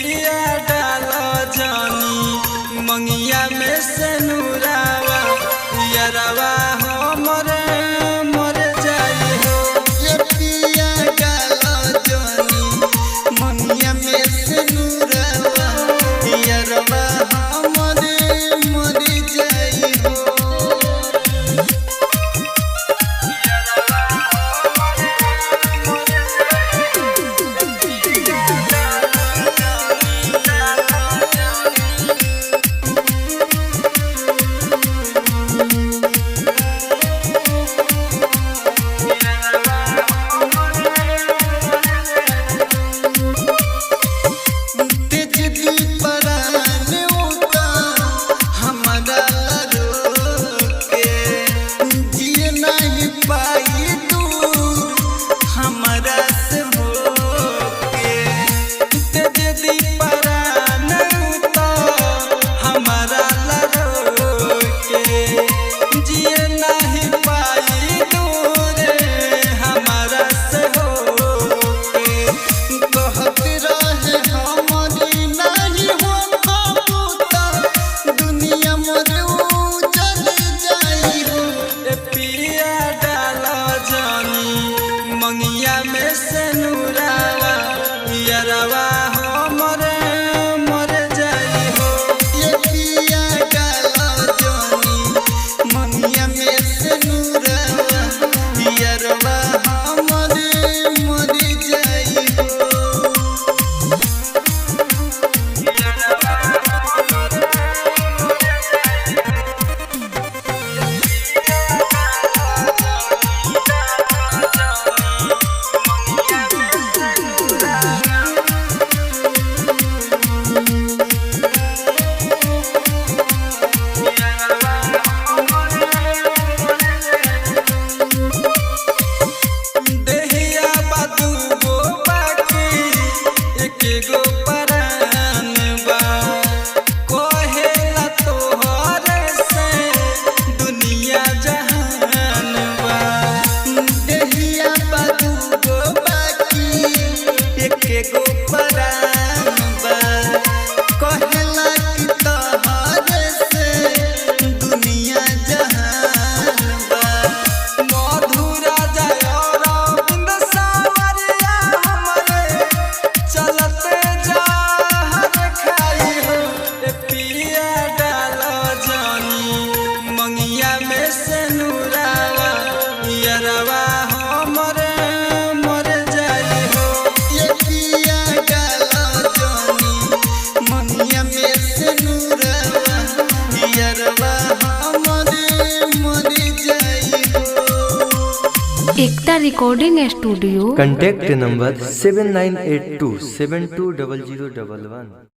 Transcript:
पिया डाल जानी मंगिया में से नूरावा यारवा हमर मर जाई हो। ये पिया डाल जानी मंगिया में से नूरावा यारवा हमर मर जाई हो। मंगिया में से नूरावा यारवा हमर मर जाई हो। ये पिया डाल जानी मंगिया में से नूरावा यारवा हमर मर जाई हो। यारवा हमर मर जाई हो। ये पिया डाल जानी मंगिया में से नूरावा यारवा हमर मर जाई हो। एकता रिकॉर्डिंग स्टूडियो। Contact number 7982720011।